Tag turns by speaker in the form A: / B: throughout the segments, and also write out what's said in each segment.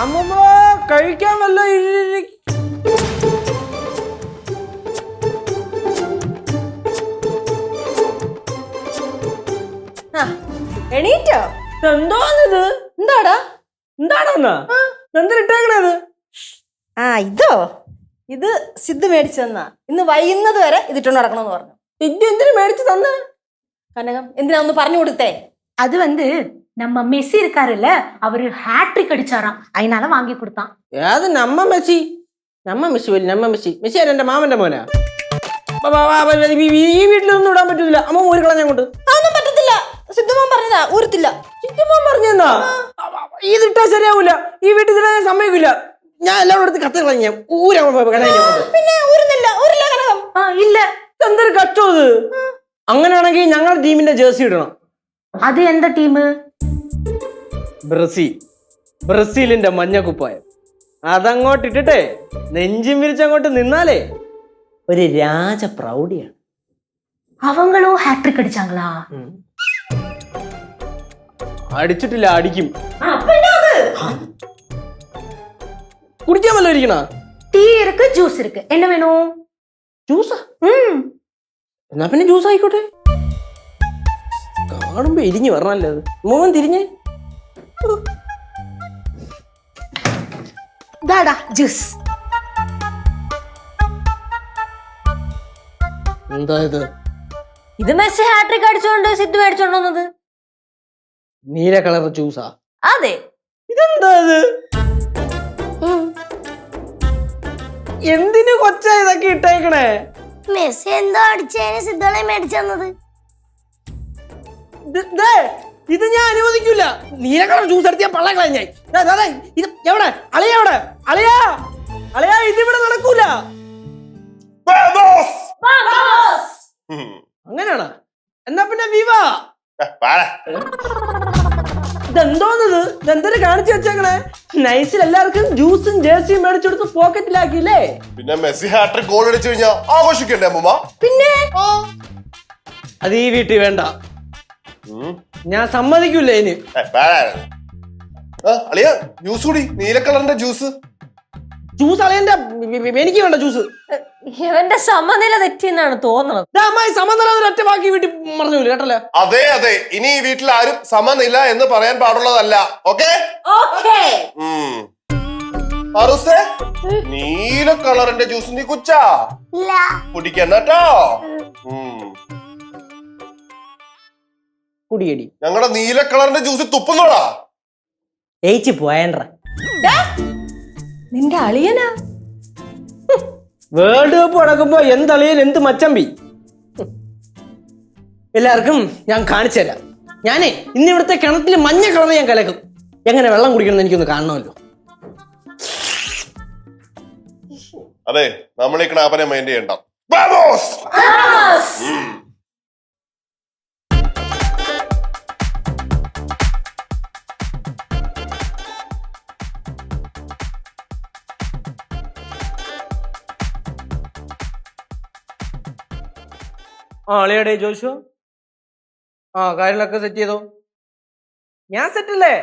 A: അമ്മമ്മ കഴിക്കാൻ വല്ല
B: എണീറ്റോ?
A: എന്തോന്നിത്?
B: എന്താടാ
A: എന്താണെന്നാ എന്തിട്ടേക്കണത്?
B: ഇത് സിദ്ധു മേടിച്ചു തന്നാ. ഇന്ന് വൈകുന്നത് വരെ ഇതിട്ടോണ്ട് നടക്കണമെന്ന് പറഞ്ഞു.
A: ഇത് എന്തിനു മേടിച്ചു തന്ന?
B: കനകം എന്തിനാ ഒന്ന് പറഞ്ഞു കൊടുത്തേ?
C: அது வந்து நம்ம மெஸ்ஸி இருக்காருல்ல, அவரு ஹேட்ரிக் அடிச்சாராம், அதனால வாங்கி கொடுத்தான்.
A: ഏത് നമ്മ മെസ്സി? നമ്മ മെസ്സി പോലും നമ്മ മെസ്സി. മെസ്സി ആര്? എന്റെ മാമന്റെ മോനാ. ഈ വീട്ടിലൊന്നും ഇടാൻ പറ്റൂല. അമ്മ ഊരി കളഞ്ഞ കൊണ്ട്.
B: അതൊന്നും പറ്റത്തില്ല. സിദ്ധുമോൻ പറഞ്ഞതാ, ഊരത്തില്ല.
A: സിദ്ധുമോൻ പറഞ്ഞെന്നാ? ഇതിട്ടാ ശരിയാവൂല. ഈ വീട്ടിൽ ഇടാൻ സമ്മതിക്കില്ല. ഞാൻ എല്ലാവരും എടുത്ത് കത്ത് കളഞ്ഞ ഊരാ.
B: പിന്നെ ഊരുന്നില്ല, ഊരില്ല കനകം.
C: இல்ல,
A: എന്തൊരു കഷ്ടം ഇത്. അങ്ങനെയാണെങ്കിൽ ഞങ്ങളുടെ ടീമിന്റെ ജേഴ്സി ഇടണം.
C: அது எந்த டீம்?
A: ബ്രസീൽ. ബ്രസീലിന്റെ മഞ്ഞക്കുപ്പായം അതങ്ങോട്ട് ഇട്ടിട്ടെ നെഞ്ചും വിരിച്ചങ്ങോട്ട് നിന്നാലേ ഒരു രാജപ്രൗഢിയാണ്.
C: அவங்களும் ஹேட்ரிக் அடிச்சாங்களா?
A: അടിച്ചിട്ടില്ല, അടിക്കും. കുടിക്കാൻ വല്ല ഇരിക്കണ?
C: டீ இருக்கு, ஜூஸ் இருக்கு, என்ன வேணும்?
A: ജ്യൂസാ? എന്നാ പിന്നെ ജ്യൂസ് ആയിക്കോട്ടെ. കാണുമ്പോ ഇരിഞ്ഞു വരണല്ലേ അത്. മോൻ തിരിഞ്ഞേ.
C: தாடா ஜூஸ்.
A: എന്താ ഇത്?
B: ഇത് മെസ്സി ഹാട്രിക് അടിച്ചോണ്ട് സിദ്ധു മേടിച്ചോണ്ട് വന്നത്.
A: നീല കളർ ജ്യൂസാ?
B: അതെ.
A: ഇതെന്താ ഇത്? എന്തിനു കൊച്ചാ ഇതൊക്കെ ഇട്ടേക്കണേ?
B: മെസ്സി എന്തോ അടിച്ചതിന് സിദ്ധുളെ മേടിച്ചു തന്നത്.
A: ഇത് ഞാൻ അനുവദിക്കൂല. നീല കളർ ജ്യൂസ് എടുത്ത് ഞാൻ പള്ള കളഞ്ഞായി. ഇത് എവിടെ? അളിയാ എവിടെ? അളിയാ, അളിയാ, ഇതിവിടെ നടക്കൂല. അങ്ങനെയാണോ? എന്നാ പിന്നെ വിവാ. ഇതെന്തോന്നത്? ഇതെന്തൊരു കാണിച്ചു വെച്ചേക്കണേ? നൈസിൽ എല്ലാവർക്കും ജ്യൂസും ജേഴ്സിയും മേടിച്ചെടുത്ത് പോക്കറ്റിലാക്കിയില്ലേ?
D: പിന്നെ മെസ്സി ഹാട്രിക് ഗോൾ അടിച്ചു കഴിഞ്ഞാൽ ആഘോഷിക്കണ്ടേ അമ്മൂമ്മ?
B: പിന്നെ
A: അത് ഈ വീട്ടിൽ വേണ്ട. ഞാൻ സമ്മതിക്കൂല ഇനി.
D: അളിയ ജ്യൂസ് കൂടി, നീല കളറിന്റെ ജ്യൂസ്.
A: ജ്യൂസ് അളിയന്റെ, എനിക്ക് വേണ്ട ജ്യൂസ്.
B: ഇവന്റെ സമനില തെറ്റിയെന്നാണ് തോന്നുന്നത്.
A: അമ്മായി സമനില ഒറ്റ ബാക്കി വീട്ടിൽ മറന്നു കേട്ടല്ലേ?
D: അതെ അതെ, ഇനി ഈ വീട്ടിൽ ആരും സമനില എന്ന് പറയാൻ പാടുള്ളതല്ല. ഓക്കെ? നീല കളറിന്റെ ജ്യൂസ് നീ കുച്ചാ കുടിക്കട്ടോ.
A: കുടിയടി.
D: ഞങ്ങളുടെ നീല കളറിന്റെ ജ്യൂസ് തുപ്പുന്നോടാ.
A: ഏച്ചി പോയണ്ട.
B: നിന്റെ അളിയനാ?
A: വേൾഡ് കപ്പ് നടക്കുമ്പോ എന്തളിയൻ എന്ത് മച്ചമ്പി. എല്ലാവർക്കും ഞാൻ കാണിച്ചു തരാം. ഞാനേ ഇന്ന് ഇവിടുത്തെ കിണറ്റില് മഞ്ഞ കളർ ഞാൻ കലക്കും. എങ്ങനെ വെള്ളം കുടിക്കണം എനിക്കൊന്ന് കാണണമല്ലോ.
D: അതെ, നമ്മൾ ഈ ക്ലാപ്പനെ മൈൻഡ് ചെയ്യണ്ട.
A: അളിയടേ ജോഷു, കാര്യങ്ങളൊക്കെ സെറ്റ് ചെയ്തോ? ഞാൻ സെറ്റല്ലേ?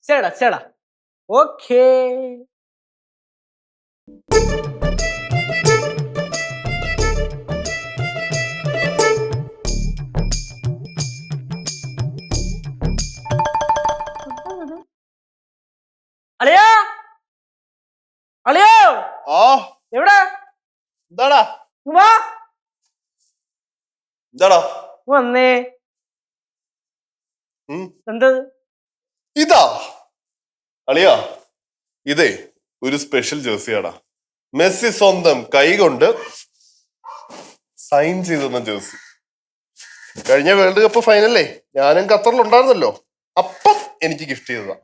A: ചേടാ ചേടാ. ഓക്കേ. അളിയാ, അളിയോ, എവിടെ?
D: എന്താടാ
A: വാ.
D: എന്താടാ
A: വന്നേ. എന്താ
D: ഇതാ? അളിയാ, ഇതേ ഒരു സ്പെഷ്യൽ ജേഴ്സിയാടാ. മെസ്സി സ്വന്തം കൈ കൊണ്ട് സൈൻ ചെയ്തെന്ന ജേഴ്സി. കഴിഞ്ഞ വേൾഡ് കപ്പ് ഫൈനലേ ഞാനും ഖത്തറിലുണ്ടായിരുന്നല്ലോ, അപ്പം എനിക്ക് ഗിഫ്റ്റ് ചെയ്തതാ.